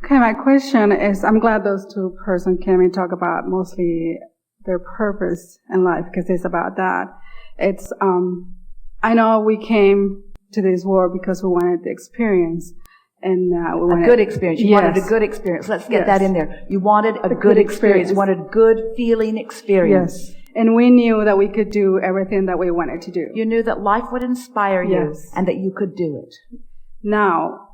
Okay, my question is, I'm glad those two persons came and talk about mostly their purpose in life, because it's about that. It's, I know we came to this world because we wanted the experience. And we wanted a good experience. You wanted a good experience. Let's get that in there. You wanted a good experience. You wanted a good feeling experience. Yes. And we knew that we could do everything that we wanted to do. You knew that life would inspire you and that you could do it. Now,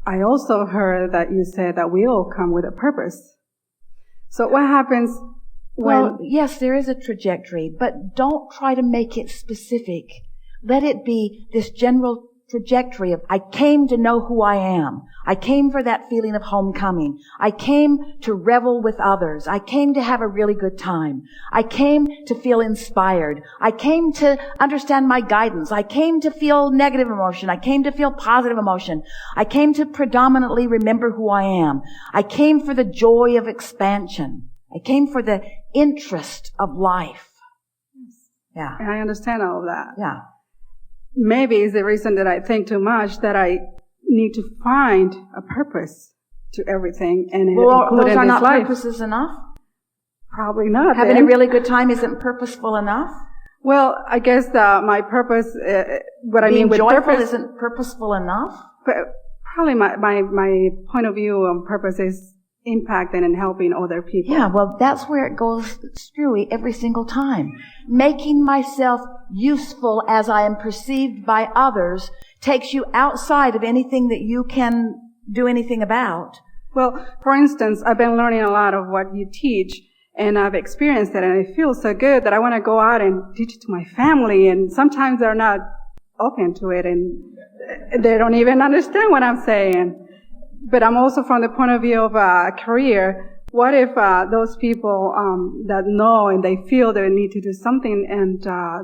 I also heard that you said that we all come with a purpose. So what happens when... Well, yes, there is a trajectory, but don't try to make it specific. Let it be this general trajectory of, I came to know who I am. I came for that feeling of homecoming. I came to revel with others. I came to have a really good time. I came to feel inspired. I came to understand my guidance. I came to feel negative emotion. I came to feel positive emotion. I came to predominantly remember who I am. I came for the joy of expansion. I came for the interest of life. Yeah. And I understand all of that. Yeah. Maybe it's the reason that I think too much, that I need to find a purpose to everything and include in those this are not life. Purposes enough? Probably not. Having a really good time isn't purposeful enough? Well, I guess my purpose, what I mean with joyful purpose isn't purposeful enough? Probably my point of view on purpose is impacting and helping other people. Yeah, well, that's where it goes screwy every single time. Making myself useful as I am perceived by others takes you outside of anything that you can do anything about. Well, for instance, I've been learning a lot of what you teach, and I've experienced it, and it feels so good that I want to go out and teach it to my family, and sometimes they're not open to it, and they don't even understand what I'm saying. But I'm also from the point of view of a career. What if those people that know and they feel they need to do something and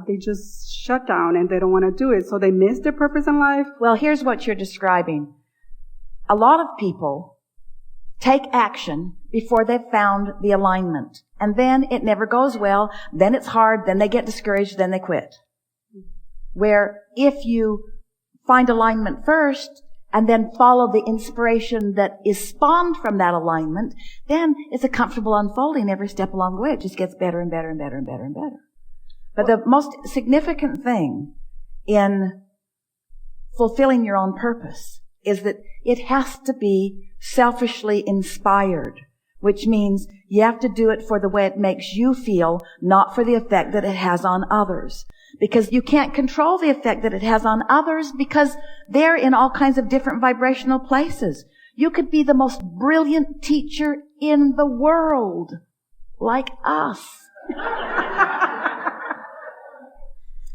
they just shut down and they don't want to do it, so they miss their purpose in life? Well, here's what you're describing. A lot of people take action before they've found the alignment. And then it never goes well. Then it's hard. Then they get discouraged. Then they quit. Where if you find alignment first, and then follow the inspiration that is spawned from that alignment, then it's a comfortable unfolding every step along the way. It just gets better and better and better and better and better. But the most significant thing in fulfilling your own purpose is that it has to be selfishly inspired, which means you have to do it for the way it makes you feel, not for the effect that it has on others. Because you can't control the effect that it has on others because they're in all kinds of different vibrational places. You could be the most brilliant teacher in the world, like us.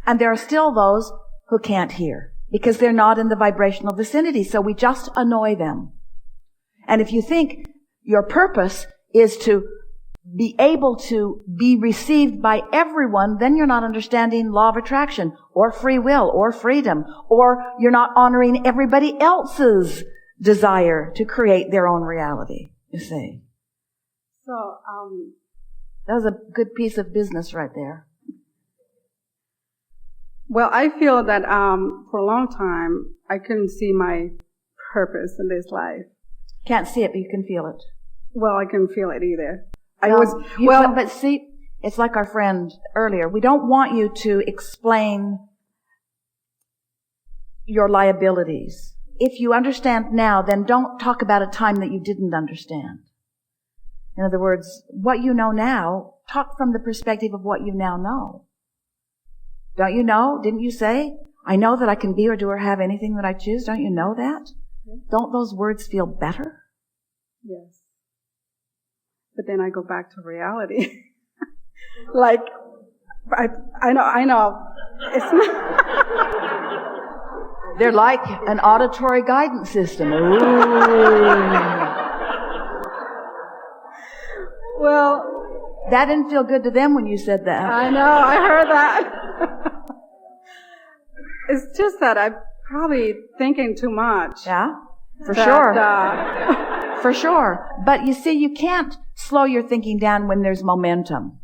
And there are still those who can't hear because they're not in the vibrational vicinity, so we just annoy them. And if you think your purpose is to be able to be received by everyone, then you're not understanding law of attraction or free will or freedom, or you're not honoring everybody else's desire to create their own reality, you see. So, that was a good piece of business right there. Well, I feel that for a long time, I couldn't see my purpose in this life. Can't see it, but you can feel it. Well, I couldn't feel it either. But see, it's like our friend earlier. We don't want you to explain your liabilities. If you understand now, then don't talk about a time that you didn't understand. In other words, what you know now, talk from the perspective of what you now know. Don't you know? Didn't you say, I know that I can be or do or have anything that I choose? Don't you know that? Yes. Don't those words feel better? Yes. But then I go back to reality. Like, I know. It's not. They're like an auditory guidance system. Ooh. Well, that didn't feel good to them when you said that. I know, I heard that. It's just that I'm probably thinking too much. Yeah, for sure. For sure. But you see, you can't slow your thinking down when there's momentum.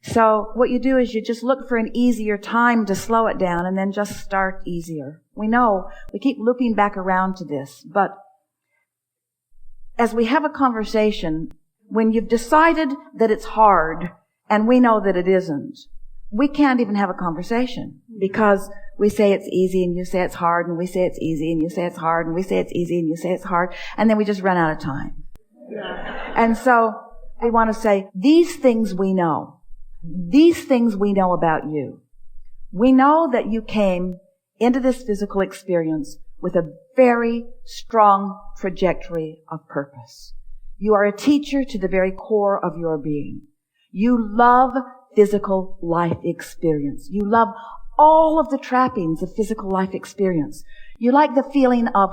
So what you do is you just look for an easier time to slow it down and then just start easier. We know, we keep looping back around to this, but as we have a conversation, when you've decided that it's hard and we know that it isn't, we can't even have a conversation because we say it's easy and you say it's hard, and we say it's easy and you say it's hard, and we say it's easy and you say it's hard, and then we just run out of time. Yeah. And so we want to say, these things we know. These things we know about you. We know that you came into this physical experience with a very strong trajectory of purpose. You are a teacher to the very core of your being. You love physical life experience. You love all of the trappings of physical life experience. You like the feeling of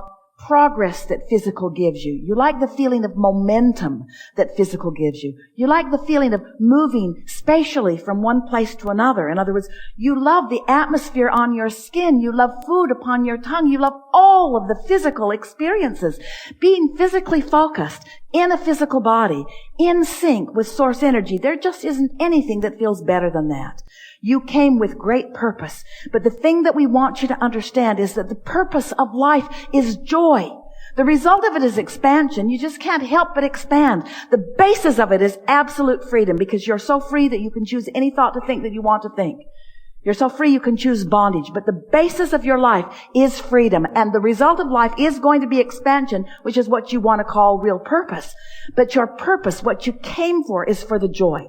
progress that physical gives you. You like the feeling of momentum that physical gives you. You like the feeling of moving spatially from one place to another. In other words, you love the atmosphere on your skin. You love food upon your tongue. You love all of the physical experiences. Being physically focused in a physical body, in sync with source energy. There just isn't anything that feels better than that. You came with great purpose. But the thing that we want you to understand is that the purpose of life is joy. The result of it is expansion. You just can't help but expand. The basis of it is absolute freedom, because you're so free that you can choose any thought to think that you want to think. You're so free you can choose bondage. But the basis of your life is freedom. And the result of life is going to be expansion, which is what you want to call real purpose. But your purpose, what you came for, is for the joy.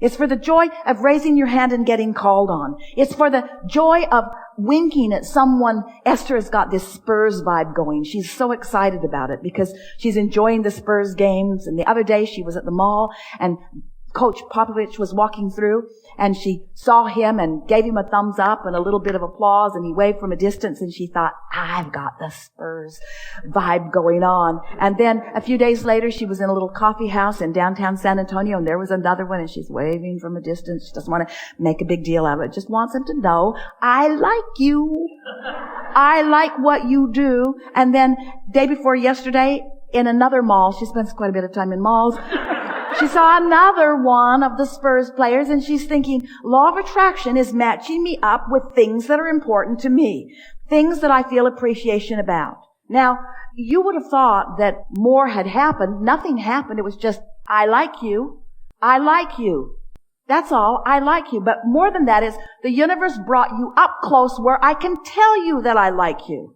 It's for the joy of raising your hand and getting called on. It's for the joy of winking at someone. Esther has got this Spurs vibe going. She's so excited about it because she's enjoying the Spurs games. And the other day she was at the mall and Coach Popovich was walking through and she saw him and gave him a thumbs up and a little bit of applause, and he waved from a distance, and she thought, I've got the Spurs vibe going on. And then a few days later, she was in a little coffee house in downtown San Antonio, and there was another one, and she's waving from a distance. She doesn't want to make a big deal out of it. Just wants him to know, I like you. I like what you do. And then day before yesterday, in another mall, she spends quite a bit of time in malls, she saw another one of the Spurs players, and she's thinking, law of attraction is matching me up with things that are important to me, things that I feel appreciation about. Now, you would have thought that more had happened. Nothing happened. It was just, I like you. I like you. That's all. I like you. But more than that is, the universe brought you up close where I can tell you that I like you.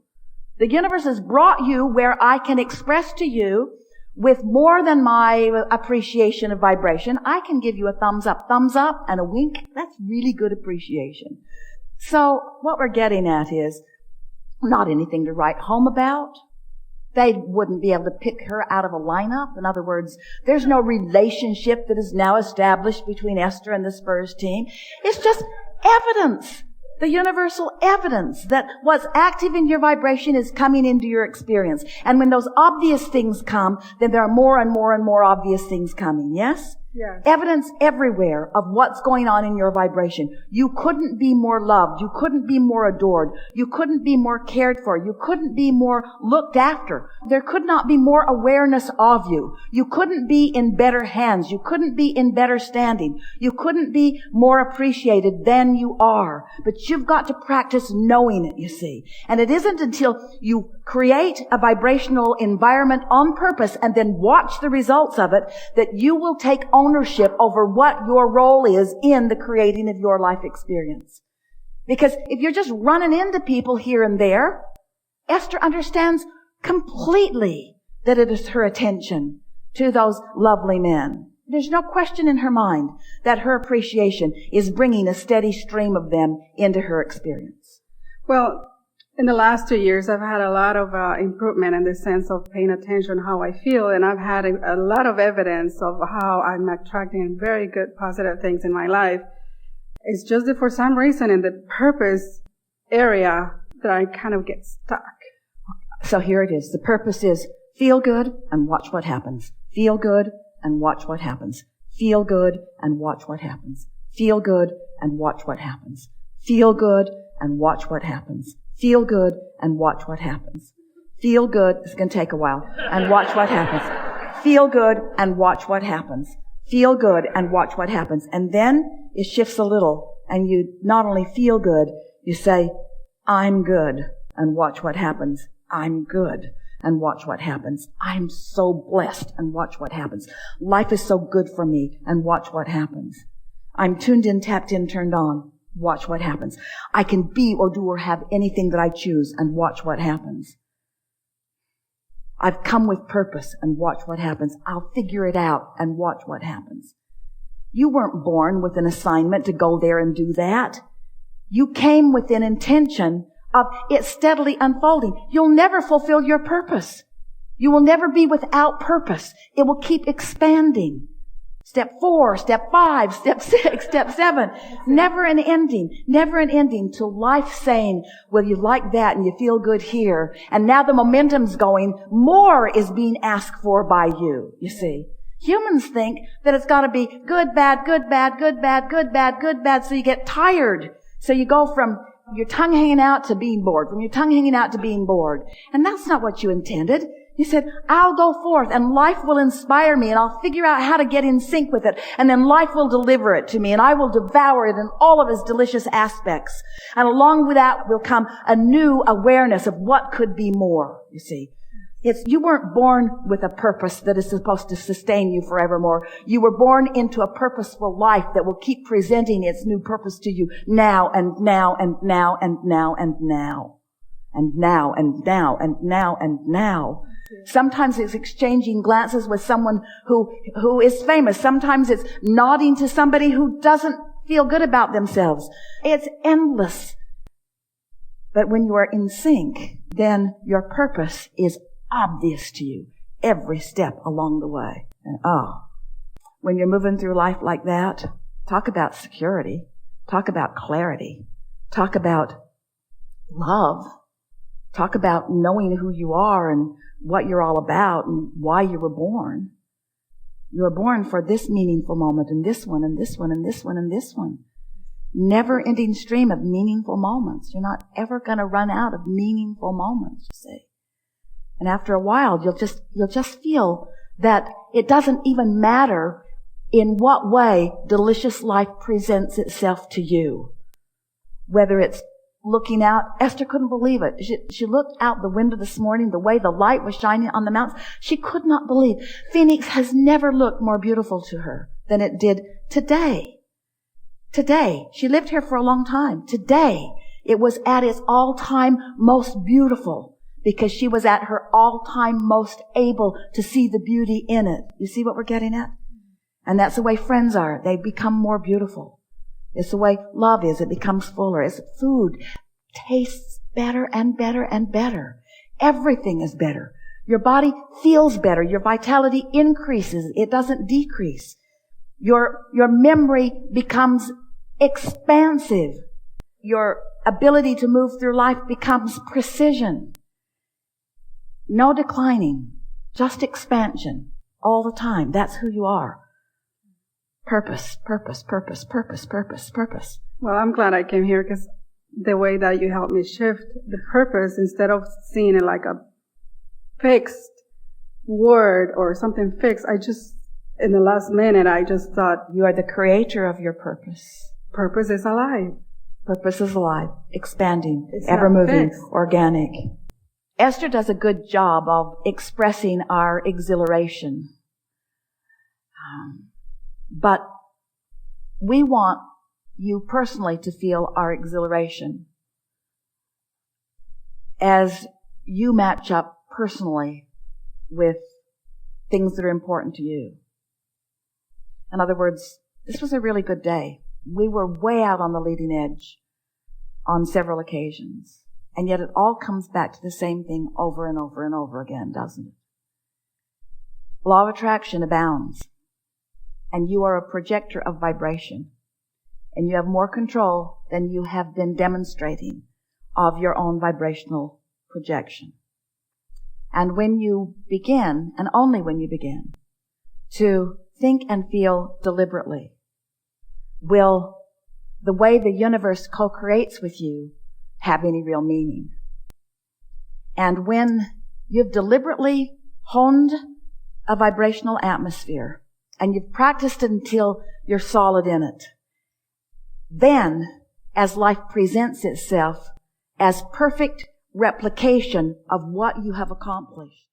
The universe has brought you where I can express to you with more than my appreciation of vibration. I can give you a thumbs up and a wink. That's really good appreciation. So what we're getting at is not anything to write home about. They wouldn't be able to pick her out of a lineup. In other words, there's no relationship that is now established between Esther and the Spurs team. It's just evidence. The universal evidence that what's active in your vibration is coming into your experience. And when those obvious things come, then there are more and more and more obvious things coming. Yes? Yes. Evidence everywhere of what's going on in your vibration. You couldn't be more loved. You couldn't be more adored. You couldn't be more cared for. You couldn't be more looked after. There could not be more awareness of you. You couldn't be in better hands. You couldn't be in better standing. You couldn't be more appreciated than you are. But you've got to practice knowing it, you see. And it isn't until you create a vibrational environment on purpose and then watch the results of it that you will take ownership over what your role is in the creating of your life experience. Because if you're just running into people here and there, Esther understands completely that it is her attention to those lovely men. There's no question in her mind that her appreciation is bringing a steady stream of them into her experience. Well, in the last 2 years, I've had a lot of improvement in the sense of paying attention how I feel, and I've had a lot of evidence of how I'm attracting very good, positive things in my life. It's just that for some reason in the purpose area that I kind of get stuck. So here it is. The purpose is feel good and watch what happens. Feel good and watch what happens. Feel good and watch what happens. Feel good and watch what happens. Feel good and watch what happens. Feel good and watch what happens. Feel good. It's going to take a while. And watch what happens. Feel good and watch what happens. Feel good and watch what happens. And then it shifts a little, and you not only feel good, you say, I'm good, and watch what happens. I'm good. and watch what happens. I'm so blessed, and watch what happens. Life is so good for me, and watch what happens. I'm tuned in, tapped in, turned on. Watch what happens. I can be or do or have anything that I choose, and watch what happens. I've come with purpose, and watch what happens. I'll figure it out, and watch what happens. You weren't born with an assignment to go there and do that. You came with an intention of it steadily unfolding. You'll never fulfill your purpose. You will never be without purpose. It will keep expanding. Step 4, step 5, step 6, step 7. Never an ending till life saying, well, you like that and you feel good here. And now the momentum's going. More is being asked for by you, you see. Humans think that it's got to be good, bad, good, bad, good, bad, good, bad, good, bad. So you get tired. So you go from your tongue hanging out to being bored, from your tongue hanging out to being bored. And that's not what you intended. You said, I'll go forth and life will inspire me and I'll figure out how to get in sync with it. And then life will deliver it to me and I will devour it in all of its delicious aspects. And along with that will come a new awareness of what could be more, you see. You weren't born with a purpose that is supposed to sustain you forevermore. You were born into a purposeful life that will keep presenting its new purpose to you now and now and now and now and now. And now and now and now and now. Sometimes it's exchanging glances with someone who is famous. Sometimes it's nodding to somebody who doesn't feel good about themselves. It's endless. But when you are in sync, then your purpose is obvious to you every step along the way. And when you're moving through life like that, talk about security, talk about clarity, talk about love, talk about knowing who you are and what you're all about and why you were born. You were born for this meaningful moment and this one and this one and this one and this one. Never-ending stream of meaningful moments. You're not ever going to run out of meaningful moments, you see. And after a while, you'll just feel that it doesn't even matter in what way delicious life presents itself to you. Whether it's looking out, Esther couldn't believe it. She looked out the window this morning, the way the light was shining on the mountains. She could not believe. Phoenix has never looked more beautiful to her than it did today. Today. She lived here for a long time. Today, it was at its all-time most beautiful. Because she was at her all-time most able to see the beauty in it. You see what we're getting at? And that's the way friends are. They become more beautiful. It's the way love is. It becomes fuller. It's food tastes better and better and better. Everything is better. Your body feels better. Your vitality increases. It doesn't decrease. Your memory becomes expansive. Your ability to move through life becomes precision. No declining, just expansion all the time. That's who you are. Purpose, purpose, purpose, purpose, purpose, purpose. Well, I'm glad I came here because the way that you helped me shift the purpose, instead of seeing it like a fixed word or something fixed, in the last minute, I just thought, you are the creator of your purpose. Purpose is alive. Purpose is alive, expanding, ever moving, organic. Esther does a good job of expressing our exhilaration. But we want you personally to feel our exhilaration as you match up personally with things that are important to you. In other words, this was a really good day. We were way out on the leading edge on several occasions. And yet it all comes back to the same thing over and over and over again, doesn't it? Law of attraction abounds. And you are a projector of vibration. And you have more control than you have been demonstrating of your own vibrational projection. And when you begin, and only when you begin, to think and feel deliberately, will the way the universe co-creates with you have any real meaning. And when you've deliberately honed a vibrational atmosphere and you've practiced it until you're solid in it, then as life presents itself as perfect replication of what you have accomplished.